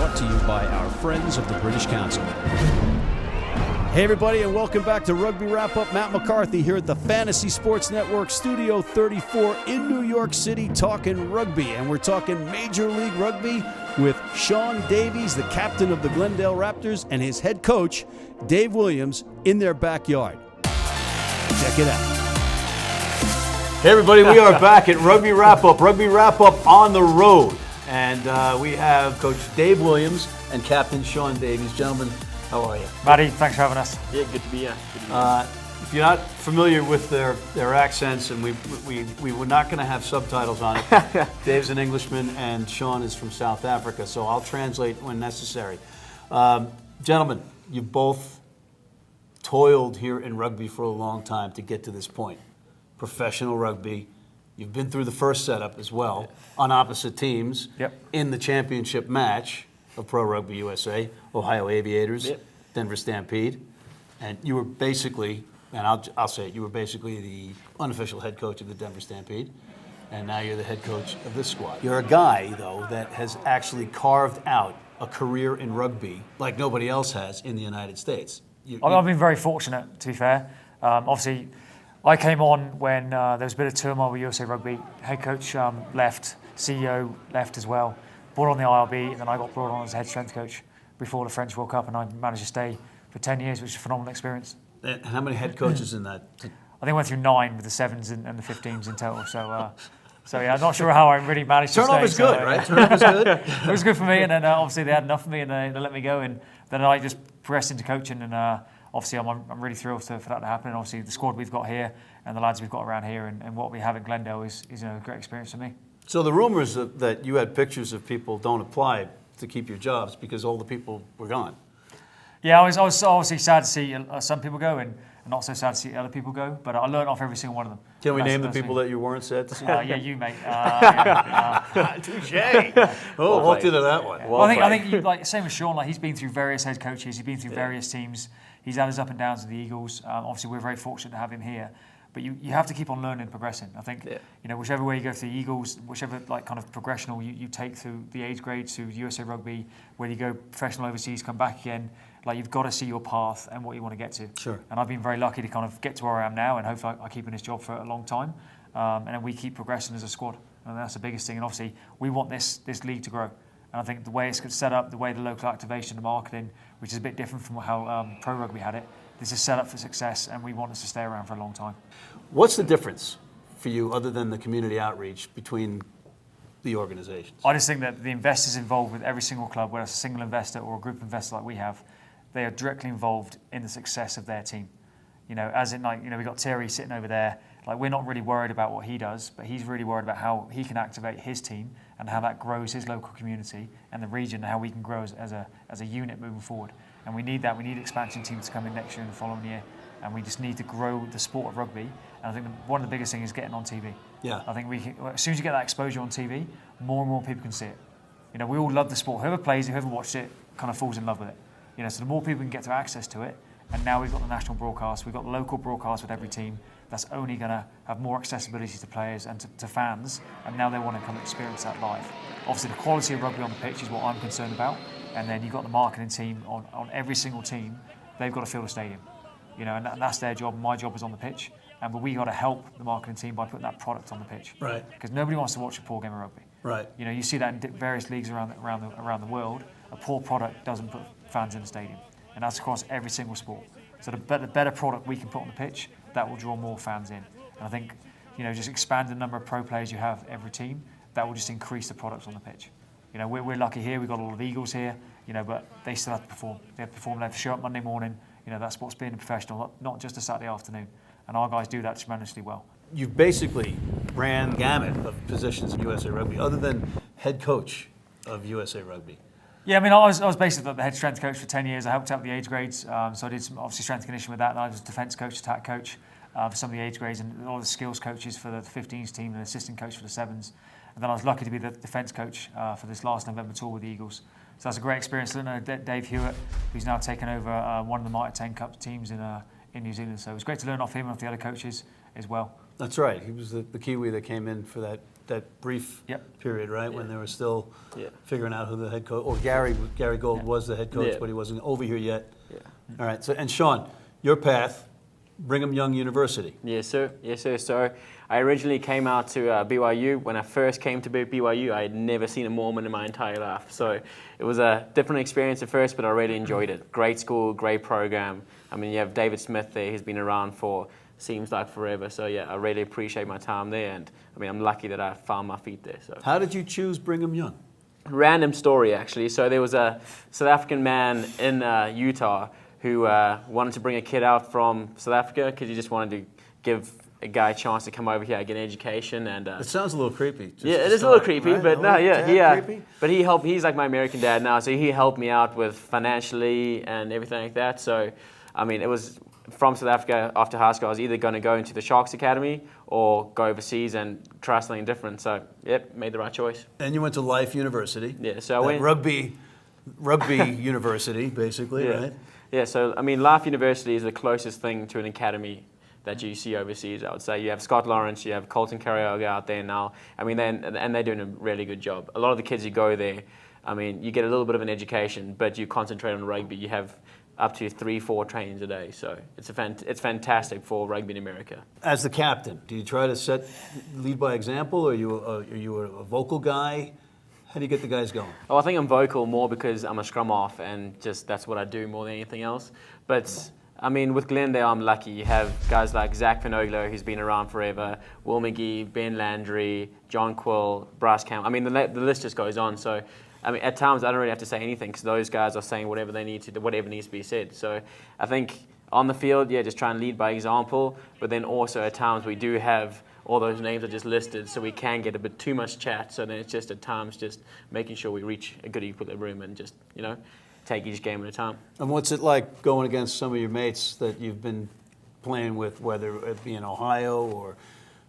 brought to you by our friends of the British Council. Hey everybody, and welcome back to Rugby Wrap-Up. Matt McCarthy here at the Fantasy Sports Network Studio 34 in New York City, talking rugby. And we're talking Major League Rugby with Shaun Davies, the captain of the Glendale Raptors, and his head coach, Dave Williams, in their backyard. Check it out. Hey everybody, we are back at Rugby Wrap-Up on the road. And we have Coach Dave Williams and Captain Shaun Davies. Gentlemen, how are you? Matty, thanks for having us. Yeah, good to be here. If you're not familiar with their accents, and we were not going to have subtitles on it. Dave's an Englishman and Shaun is from South Africa, so I'll translate when necessary. Gentlemen, you both toiled here in rugby for a long time to get to this point. Professional rugby. You've been through the first setup as well, on opposite teams, in the championship match of Pro Rugby USA, Ohio Aviators, Denver Stampede. And you were basically, and I'll say it, you were basically the unofficial head coach of the Denver Stampede, and now you're the head coach of this squad. You're a guy, though, that has actually carved out a career in rugby like nobody else has in the United States. I've been very fortunate, to be fair. Obviously, I came on when there was a bit of turmoil with USA Rugby. Head coach left, CEO left as well. Brought on the IRB, and then I got brought on as head strength coach before the French World Cup, and I managed to stay for 10 years, which is a phenomenal experience. And how many head coaches in that? I think I went through 9 with the 7s and the 15s in total. So yeah, I'm not sure how I really managed to stay. Turnover's good, right? Turnover's good. It was good for me, and then obviously they had enough of me, and they let me go, and then I just progressed into coaching, and obviously I'm really thrilled for that to happen. And obviously the squad we've got here and the lads we've got around here, and what we have in Glendale is a great experience for me. So the rumors that you had pictures of people don't apply to keep your jobs because all the people were gone. Yeah, I was obviously sad to see some people go, and not so sad to see other people go. But I learned off every single one of them. Can we name the people that you weren't sad to see? Yeah, you, mate. Touche. We'll walk into that one. Well, I think like same as Shaun. Like he's been through various head coaches. He's been through various teams. He's had his up and downs with the Eagles. Obviously, we're very fortunate to have him here. But you have to keep on learning and progressing. I think whichever way you go to the Eagles, whichever like kind of progressional you take through the age grades, through USA Rugby, whether you go professional overseas, come back again, like you've got to see your path and what you want to get to. Sure. And I've been very lucky to kind of get to where I am now, and hopefully I keep in this job for a long time. And then we keep progressing as a squad, and that's the biggest thing. And obviously we want this league to grow. And I think the way it's set up, the way the local activation, the marketing, which is a bit different from how Pro Rugby had it, this is set up for success, and we want us to stay around for a long time. What's the difference for you, other than the community outreach, between the organizations? I just think that the investors involved with every single club, whether it's a single investor or a group investor like we have, they are directly involved in the success of their team. As in we've got Terry sitting over there. Like we're not really worried about what he does, but he's really worried about how he can activate his team and how that grows his local community and the region, and how we can grow as a unit moving forward. And we need that. We need expansion teams to come in next year and the following year. And we just need to grow the sport of rugby. And I think one of the biggest things is getting on TV. Yeah. I think as soon as you get that exposure on TV, more and more people can see it. We all love the sport. Whoever plays it, whoever watched it, kind of falls in love with it. So the more people can get to access to it, and now we've got the national broadcast, we've got the local broadcast with every team. That's only going to have more accessibility to players and to fans, and now they want to come experience that live. Obviously, the quality of rugby on the pitch is what I'm concerned about, and then you've got the marketing team on every single team. They've got to fill the stadium, and that's their job. My job is on the pitch, but we got to help the marketing team by putting that product on the pitch. Right. Because nobody wants to watch a poor game of rugby. Right. You see that in various leagues around the world. A poor product doesn't put fans in the stadium, and that's across every single sport. So the better product we can put on the pitch, that will draw more fans in. And I think, just expand the number of pro players you have every team, that will just increase the product on the pitch. We're lucky here. We've got a lot of Eagles here, but they still have to perform. They have to perform. They have to show up Monday morning. That's what's being a professional, not just a Saturday afternoon. And our guys do that tremendously well. You've basically ran the gamut of positions in USA Rugby, other than head coach of USA Rugby. Yeah, I was basically the head strength coach for 10 years. I helped out with the age grades, so I did some obviously strength and conditioning with that. And I was defence coach, attack coach for some of the age grades, and all the skills coaches for the 15s team, and assistant coach for the 7s. And then I was lucky to be the defence coach for this last November tour with the Eagles. So that's a great experience. I know Dave Hewitt, who's now taken over one of the Mitre 10 Cup teams in New Zealand. So it was great to learn off him and off the other coaches as well. That's right. He was the Kiwi that came in for that brief period, right, when they were still figuring out who the head coach, or Gary Gold was the head coach, but he wasn't over here yet. Yeah. All right. So, and Shaun, your path, Brigham Young University. Yes, sir. Yes, sir. So I originally came out to BYU. When I first came to BYU, I had never seen a Mormon in my entire life. So it was a different experience at first, but I really enjoyed it. Great school, great program. I mean, you have David Smith there. He's been around for, seems like forever. So yeah, I really appreciate my time there. And I mean, I'm lucky that I found my feet there. So. How did you choose Brigham Young? Random story, actually. So there was a South African man in Utah who wanted to bring a kid out from South Africa because he just wanted to give a guy a chance to come over here, get an education. And it sounds a little creepy. Yeah, it is a little creepy, right? But no, yeah. But he helped. He's like my American dad now, so he helped me out with financially and everything like that. So, I mean, it was from South Africa after high school. I was either going to go into the Sharks Academy or go overseas and try something different. So, yep, made the right choice. And you went to Life University. Yeah, so I went rugby university, basically, right? Yeah, so I mean, Life University is the closest thing to an academy that you see overseas. I would say you have Scott Lawrence, you have Colton Carrioga out there now. I mean, and they're doing a really good job. A lot of the kids who go there, I mean, you get a little bit of an education, but you concentrate on rugby. You have up to 3-4 trainings a day, so it's fantastic for rugby in America. As the captain, do you try to lead by example, or are you a vocal guy? How do you get the guys going? Oh, I think I'm vocal more because I'm a scrum half and just that's what I do more than anything else. But I mean, with Glendale, I'm lucky. You have guys like Zach Finoglo, who's been around forever, Will McGee, Ben Landry, John Quill, Bryce Camp. I mean, the list just goes on. So, I mean, at times I don't really have to say anything because those guys are saying whatever they need to, whatever needs to be said. So, I think on the field, just try and lead by example. But then also at times we do have all those names are just listed, so we can get a bit too much chat. So then it's just at times just making sure we reach a good equilibrium and just, take each game at a time. And what's it like going against some of your mates that you've been playing with, whether it be in Ohio or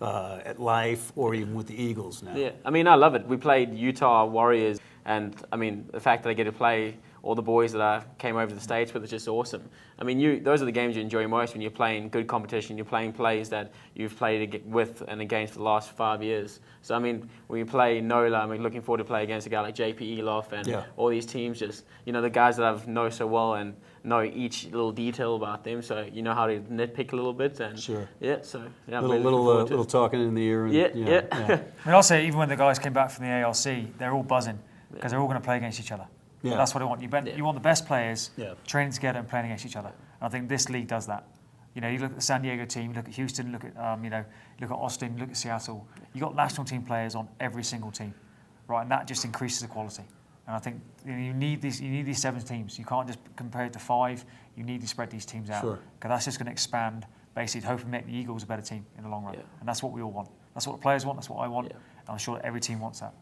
at Life or even with the Eagles now? Yeah, I mean, I love it. We played Utah Warriors, and I mean, the fact that I get to play all the boys that I came over to the States with is just awesome. I mean, those are the games you enjoy most when you're playing good competition, you're playing plays that you've played with and against for the last 5 years. So, I mean, when you play NOLA, I'm looking forward to play against a guy like JP Eloff and all these teams, just, the guys that I've know so well and know each little detail about them, so you know how to nitpick a little bit. And yeah, so yeah, little talking in the ear. And, yeah. I mean, I'll say even when the guys came back from the ARC, they're all buzzing because they're all going to play against each other. Yeah. That's what I want. You want the best players training together and playing against each other. And I think this league does that. You look at the San Diego team, look at Houston, look at look at Austin, look at Seattle. You got national team players on every single team, right? And that just increases the quality. And I think you need these 7 teams. You can't just compare it to 5. You need to spread these teams out because that's just going to expand. Basically, hopefully make the Eagles a better team in the long run. Yeah. And that's what we all want. That's what the players want. That's what I want. Yeah. And I'm sure that every team wants that.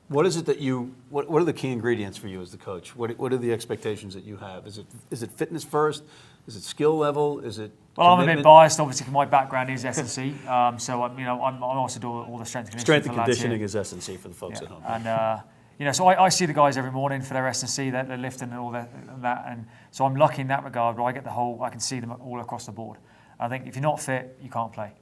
What is it that what are the key ingredients for you as the coach? What are the expectations that you have? Is it fitness first? Is it skill level? Is it Well, I'm a bit biased, obviously, because my background is S&C. So, I'm also doing all the strength and conditioning. Strength and conditioning is S&C for the folks at home. And, so I see the guys every morning for their S&C, they're lifting and all that. And so I'm lucky in that regard, where I can see them all across the board. I think if you're not fit, you can't play.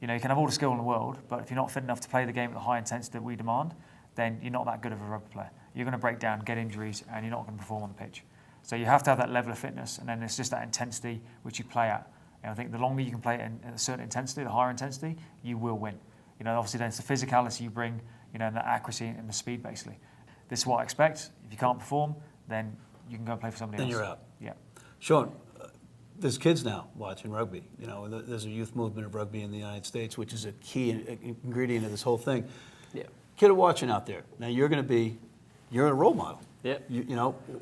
You can have all the skill in the world, but if you're not fit enough to play the game at the high intensity that we demand, then you're not that good of a rugby player. You're going to break down, get injuries, and you're not going to perform on the pitch. So you have to have that level of fitness, and then it's just that intensity which you play at. And I think the longer you can play at a certain intensity, the higher intensity, you will win. Obviously then it's the physicality you bring, and the accuracy and the speed, basically. This is what I expect. If you can't perform, then you can go and play for somebody else. Then you're out. Yeah. Shaun, there's kids now watching rugby. There's a youth movement of rugby in the United States, which is a key ingredient of this whole thing. Yeah. Kid watching out there. Now you're a role model. Yeah.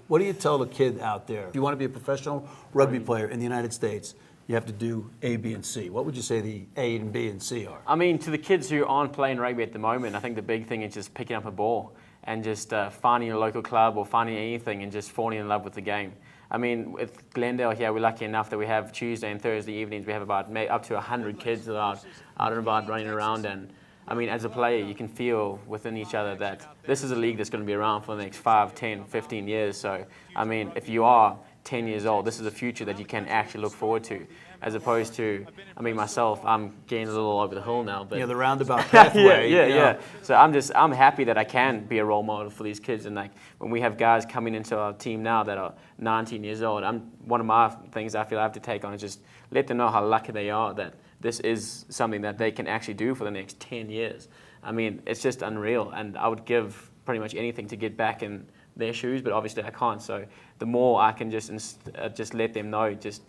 What do you tell the kid out there? If you want to be a professional rugby player in the United States, you have to do A, B, and C. What would you say the A and B and C are? I mean, to the kids who aren't playing rugby at the moment, I think the big thing is just picking up a ball and just finding a local club or finding anything and just falling in love with the game. I mean, with Glendale here, we're lucky enough that we have Tuesday and Thursday evenings, we have about up to 100 kids that are out and about running around. And I mean, as a player, you can feel within each other that this is a league that's going to be around for the next 5, 10, 15 years. So, I mean, if you are 10 years old, this is a future that you can actually look forward to. as opposed to, I mean, myself, I'm getting a little over the hill now. But Yeah, the roundabout pathway. yeah. So I'm happy that I can be a role model for these kids. And like when we have guys coming into our team now that are 19 years old, one of my things I feel I have to take on is just let them know how lucky they are that this is something that they can actually do for the next 10 years. I mean, it's just unreal. And I would give pretty much anything to get back in their shoes, but obviously I can't. So the more I can just let them know, just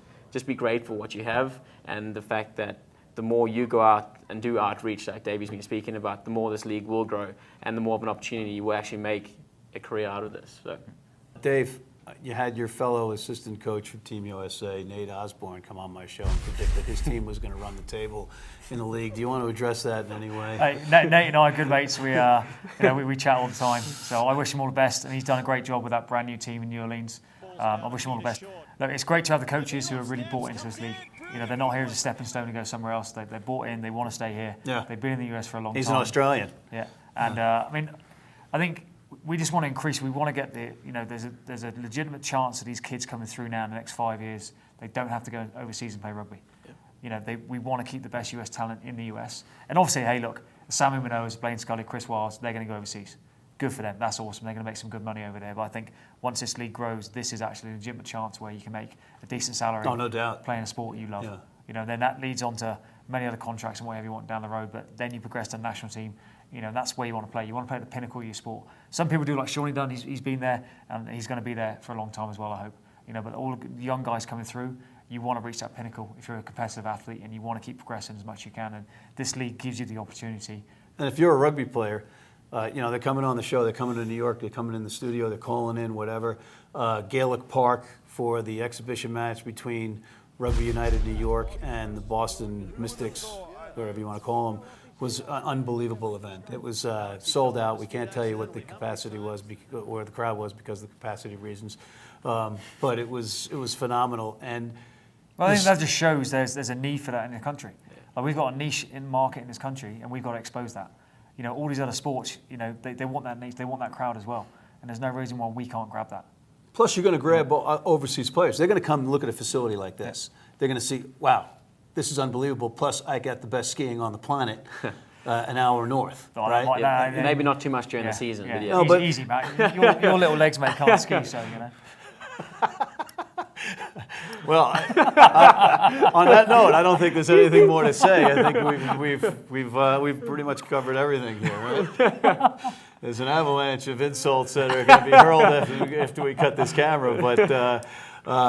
be grateful for what you have, and the fact that the more you go out and do outreach, like Davey's been speaking about, the more this league will grow, and the more of an opportunity you will actually make a career out of this. So, Dave, you had your fellow assistant coach from Team USA, Nate Osborne, come on my show and predict that his team was going to run the table in the league. Do you want to address that in any way? Nate and I are good mates. We chat all the time. So I wish him all the best, and he's done a great job with that brand new team in New Orleans. I wish him all the best. Look, it's great to have the coaches who are really bought into this league. You know, they're not here as a stepping stone to go somewhere else. They're bought in. They want to stay here. Yeah. They've been in the US for a long time. He's an Australian. Yeah, and I mean, I think we just want to increase. We want to get there's a legitimate chance of these kids coming through now in the next 5 years. They don't have to go overseas and play rugby. Yeah. You know, we want to keep the best US talent in the US. And obviously, hey, look, Sammy Minows, Blaine Scully, Chris Wiles, they're going to go overseas. Good for them. That's awesome. They're going to make some good money over there. But I think once this league grows, this is actually a legitimate chance where you can make a decent salary. Oh, no doubt. Playing a sport you love. Yeah. You know, then that leads on to many other contracts and whatever you want down the road. But then you progress to the national team. You know, that's where you want to play. You want to play at the pinnacle of your sport. Some people do like Shaun Davies. He's been there, and he's going to be there for a long time as well, I hope. You know, but all the young guys coming through, you want to reach that pinnacle if you're a competitive athlete, and you want to keep progressing as much as you can. And this league gives you the opportunity. And if you're a rugby player, you know, they're coming on the show, they're coming to New York, they're coming in the studio, they're calling in, whatever. Gaelic Park for the exhibition match between Rugby United New York and the Boston Mystics, whatever you want to call them, was an unbelievable event. It was sold out. We can't tell you what the capacity was or the crowd was because of the capacity reasons, but it was phenomenal. And well, I think that just shows there's a need for that in the country. Like we've got a niche in market in this country, and we've got to expose that. You know, all these other sports, you know, they want that niche, they want that crowd as well, and there's no reason why we can't grab that. Plus, you're going to grab overseas players. They're going to come and look at a facility like this. They're going to see, wow, this is unbelievable. Plus, I got the best skiing on the planet, an hour north. Right? Maybe not too much during the season. Yeah. But No, but easy, mate. Your little legs, mate, can't ski, so you know. Well, on that note, I don't think there's anything more to say. I think we've pretty much covered everything here, right? There's an avalanche of insults that are going to be hurled after we cut this camera. But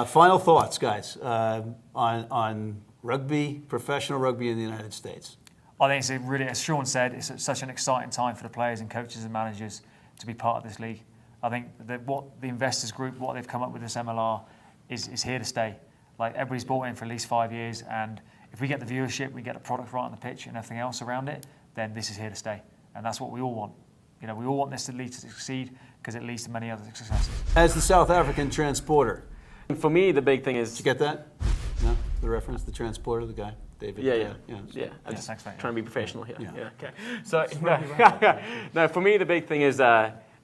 final thoughts, guys, on rugby, professional rugby in the United States. I think it's really, as Shaun said, it's such an exciting time for the players and coaches and managers to be part of this league. I think that what the investors group, what they've come up with this MLR, is here to stay. Like everybody's bought in for at least 5 years, and if we get the viewership, we get the product right on the pitch and everything else around it, then this is here to stay, and that's what we all want. You know, we all want this league to succeed because it leads to many other successes. As the South African transporter, for me, the big thing is. Did you get that? No, the reference, the transporter, the guy, David. Yeah. I'm just thanks, mate. trying to be professional here. Yeah. Okay. So no, for me, the big thing is.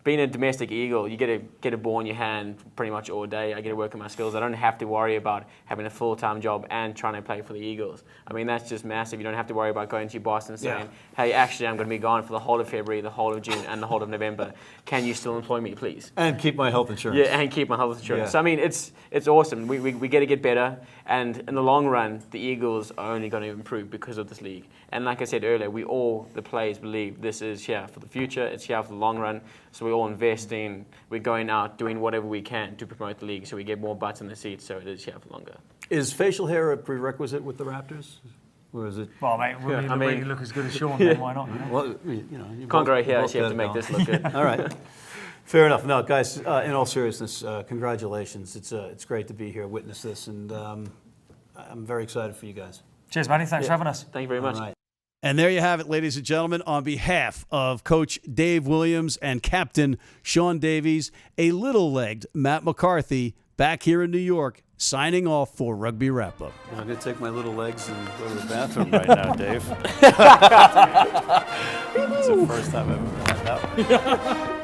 Being a domestic Eagle, you get a ball in your hand pretty much all day. I get to work on my skills. I don't have to worry about having a full-time job and trying to play for the Eagles. I mean, that's just massive. You don't have to worry about going to Boston saying, hey, actually, I'm going to be gone for the whole of February, the whole of June, and the whole of November. Can you still employ me, please? And keep my health insurance. Yeah, and keep my health insurance. Yeah. So, I mean, it's awesome. We get to get better. And in the long run, the Eagles are only going to improve because of this league. And like I said earlier, the players believe this is here for the future. It's here for the long run. So we all invest in, we're going out doing whatever we can to promote the league so we get more butts in the seats so it is here for longer. Is facial hair a prerequisite with the Raptors? Or is it? Well, mate, you look as good as Shaun, then why not? You know? Well, you know, you can't grow hair, so you have to make this look good. All right. Fair enough. No, guys, in all seriousness, congratulations. It's great to be here, witness this, and I'm very excited for you guys. Cheers, Manny. Thanks for having us. Thank you very much. All right. And there you have it, ladies and gentlemen. On behalf of Coach Dave Williams and Captain Shaun Davies, a little-legged Matt McCarthy back here in New York, signing off for Rugby Wrap-Up. I'm going to take my little legs and go to the bathroom right now, Dave. It's the first time I've ever had that one.